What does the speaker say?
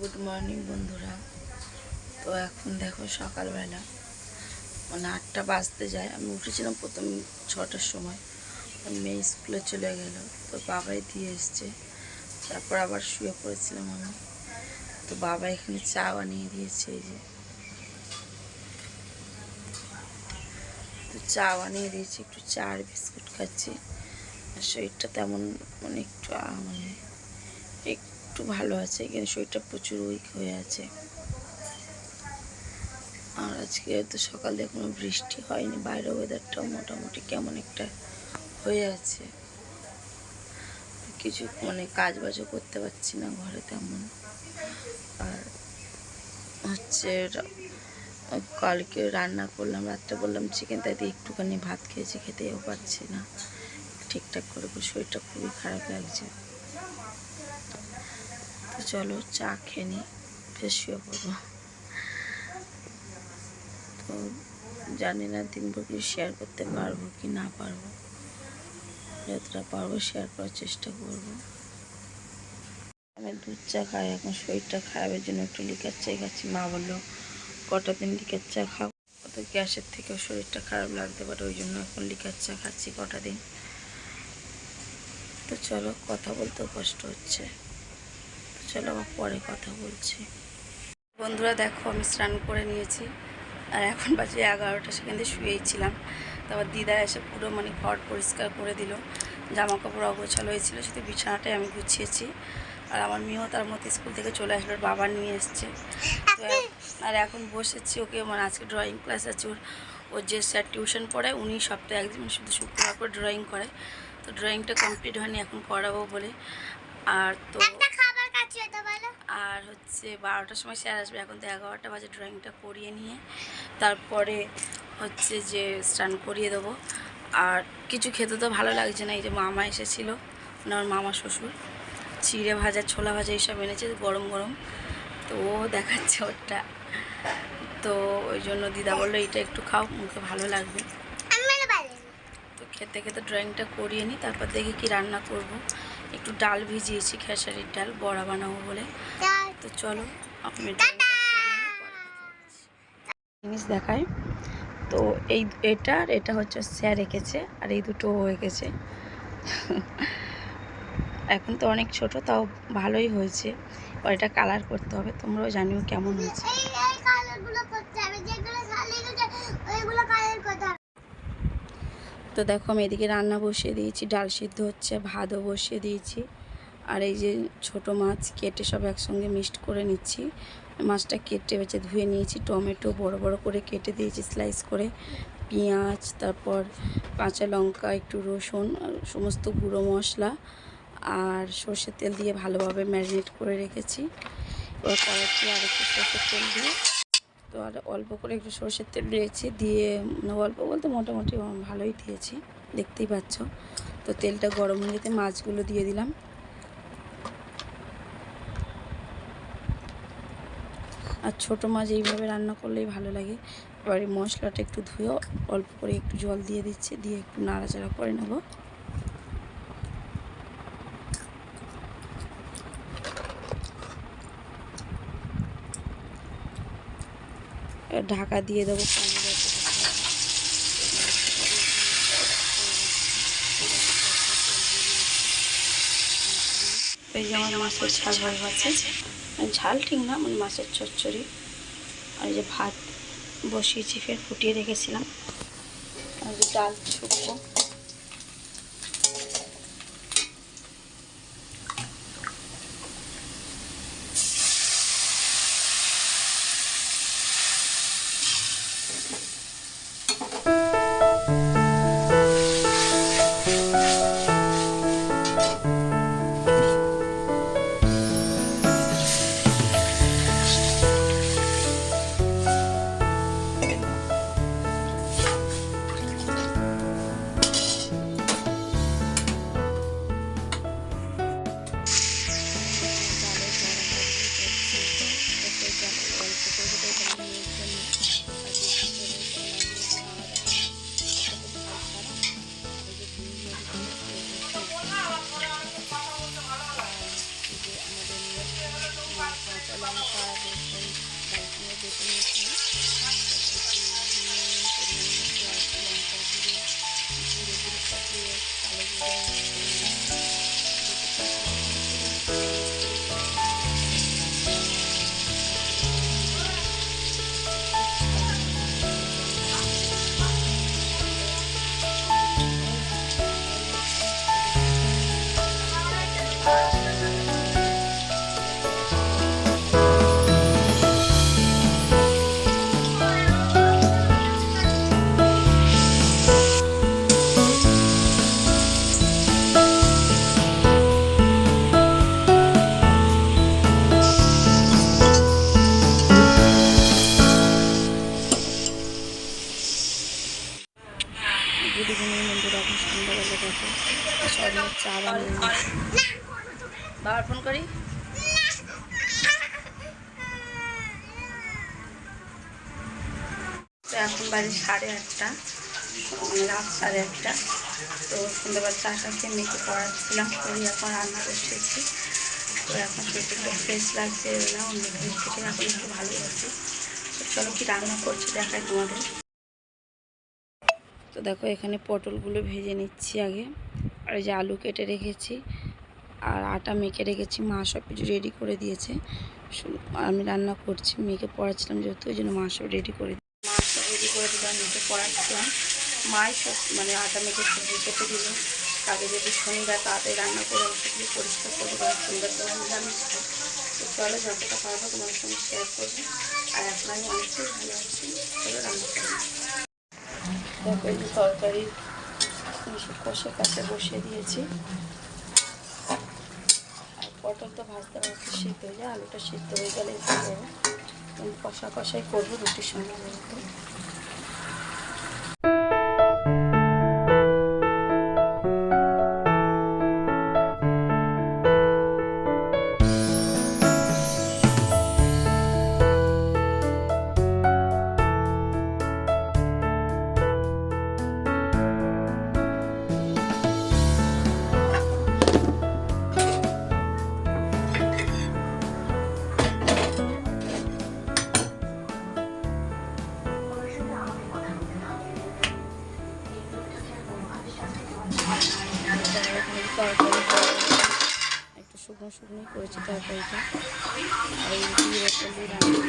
Good morning বন্ধুরা। তো এখন দেখো সকালবেলা মানে 8টা বাজতে যায়। আমি উঠেছিলাম প্রথম 6টার সময়, মেয়ে স্কুলে চলে গেল, তো বাবাই দিয়ে এসছে। তারপর আবার শুয়ে পড়েছিলাম আমি। তো বাবা এখানে চা বানিয়ে দিয়েছে, এই যে তো চা বানিয়ে দিয়েছি, একটু চা আর বিস্কুট খাচ্ছি। আর শরীরটা তেমন মানে একটু ভালো আছে, কিন্তু শরীরটা প্রচুর উইক হয়ে আছে। আর আজকে তো সকাল থেকে কোনো বৃষ্টি হয়নি, বাইরের ওয়েদারটাও মোটামুটি কেমন একটা হয়ে আছে। কিছু মানে কাজ বাজও করতে পারছি না ঘরে তেমন। আর হচ্ছে কালকে রান্না করলাম, রাত্রে বললাম চিকেন, তাই দিয়ে একটুখানি ভাত খেয়েছি, খেতেও পারছি না ঠিকঠাক করে, শরীরটা খুবই খারাপ লাগছে। তো চলো চা খেয়ে নিই, ফের শুয়ে পড়বো। তো জানি না দিনভর কিছু শেয়ার করতে পারবো কি না পারবো, যতটা পারবো শেয়ার করার চেষ্টা করব। আমি দুধ চা খাই, এখন শরীরটা খারাপের জন্য একটু লিকার চা খাচ্ছি। মা বললো কটা দিন লিকার চা খাও, তো গ্যাসের থেকেও শরীরটা খারাপ লাগতে পারে, ওই জন্য এখন লিকার চা খাচ্ছি কটা দিন। তো চলো, কথা বলতেও কষ্ট হচ্ছে, তো চলো আবার পরে কথা বলছি। বন্ধুরা দেখো, আমি স্নান করে নিয়েছি, আর এখন বাজে 11টা, সেখান থেকে শুয়েই ছিলাম। তারপর দিদা এসে পুরো মানে ঘর পরিষ্কার করে দিল, জামা কাপড় অগোছালো হয়েছিল, শুধু বিছানাটাই আমি গুছিয়েছি। আর আমার মেয়েও তার মতো স্কুল থেকে চলে আসলো, বাবা নিয়ে এসছে। তো আর এখন বসেছি, ওকে মানে আজকে ড্রয়িং ক্লাস আছে, ওর যে স্যার টিউশন পড়ায় উনি সপ্তাহে একদিন শুধু শুক্রবার করে ড্রয়িং করে, তো ড্রয়িংটা কমপ্লিট হয়নি, এখন করাবো বলে। আর তো আর হচ্ছে 12টার সময় স্যার আসবে, এখন তো 11টা বাজে। ড্রয়িংটা করিয়ে নিয়ে তারপরে হচ্ছে যে স্নান করিয়ে দেবো। আর কিছু খেতে তো ভালো লাগছে না, এই যে মামা এসেছিলো, আমার মামা শ্বশুর, চিড়ে ভাজা ছোলা ভাজা এইসব এনেছে গরম গরম, তো ও দেখাচ্ছে ওটা। তো ওই জন্য দিদা বললো এটা একটু খাও, মুখে ভালো লাগবে। তো খেতে খেতে ড্রয়িংটা করিয়ে নিই, তারপর দেখি কি রান্না করব। একটু ডাল ভিজিয়েছি, খেসারির ডাল, বড়া বানাবো বলে। তো চলো আমি জিনিস দেখাই। তো এটা হচ্ছে স্যার এঁকেছে, আর এই দুটো ও এঁকেছে। এখন তো অনেক ছোট, তাও ভালোই হয়েছে। আর এটা কালার করতে হবে, তোমরাও জানিও কেমন হয়েছে। তো দেখো আমি এদিকে রান্না বসিয়ে দিয়েছি, ডাল সিদ্ধ হচ্ছে, ভাতও বসিয়ে দিয়েছি। আর এই যে ছোট মাছ কেটে সব একসঙ্গে মিক্সড করে নিচ্ছি। মাছটা কেটে বেছে ধুয়ে নিয়েছি, টমেটো বড় বড় করে কেটে দিয়েছি স্লাইস করে, পেঁয়াজ, তারপর কাঁচা লঙ্কা, একটু রসুন, সমস্ত গুঁড়ো মশলা আর সর্ষের তেল দিয়ে ভালোভাবে ম্যারিনেট করে রেখেছি। এবার কড়াইতে আর একটু সর্ষের তেল দিয়ে, তো আর অল্প করে একটু সর্ষের তেল দিয়েছি, দিয়ে অল্প বলতে মোটামুটি ভালোই দিয়েছি, দেখতেই পাচ্ছ। তো তেলটা গরম হয়ে যেতে মাছগুলো দিয়ে দিলাম। আর ছোটো মাছ এইভাবে রান্না করলেই ভালো লাগে। এবারে মশলাটা একটু ধুয়ে অল্প করে একটু জল দিয়ে দিচ্ছি, দিয়ে একটু নাড়াচাড়া করে নেব। ঢাকা দিয়ে দেবো। এই যে আমার মাছের ঝাল হয়ে গেছে, ঝাল ঠিক না মানে মাছের চচ্চড়ি। আর এই যে ভাত বসিয়েছি, ফের ফুটিয়ে রেখেছিলাম। আর যে ডাল ছুটবো। লঙ্কা রসুন দারচিনি বেটে নিয়েছি, লঙ্কা গুঁড়ো জিরে গুঁড়ো সব দিয়ে কালো গুড ইভিনিং বন্ধুরা, এখন সন্ধ্যাবেলা দেখো সব চা বানিয়ে বাবার ফোন করি। তো এখন বাজে 8:30, রাত 8:30। তো সন্ধ্যাবেলা চাটা খেয়ে মেয়েকে পড়াচ্ছিলাম, করি এখন রান্না বসেছি। তো এখন শরীরটা ফ্রেশ লাগছে না, অন্য দিন থেকে এখন একটু ভালো লাগছে। তো চলো কি রান্না করছি দেখাই তোমাদের। তো দেখো এখানে পটলগুলো ভেজে নিচ্ছি আগে, আর এই যে আলু কেটে রেখেছি, আর আটা মেখে রেখেছি। মা সব কিছু রেডি করে দিয়েছে, আমি রান্না করছি। মেয়েকে পড়াচ্ছিলাম যেহেতু, ওই জন্য মা সব রেডি করে দিলাম, মেয়েকে পড়াচ্ছিলাম। মাই সব মানে আটা মেখে সবজি কেটে দিল। আগে যদি শনিবার তাড়াতাড়ি রান্না করে সবজি পরিষ্কার করবো, কারণ সুন্দর করে নিরামিষ খাই। তো চলো যতটা পারবো তোমার সঙ্গে শেয়ার করবো। আর এখন আমি অনেকটাই ভালো আছি, চলো রান্না করবো। দেখো এই যে তরকারি কষে কাছে বসিয়ে দিয়েছি, আর পটল তো ভাজতে ভাজতে সিদ্ধ হয়ে যায়, আলুটা সিদ্ধ হয়ে গেলে কষা কষাই করবো রুটির সঙ্গে। তরকারি একটু শুকনো শুকনোই করেছি তরকারিটা, আর এই দিয়ে রান্না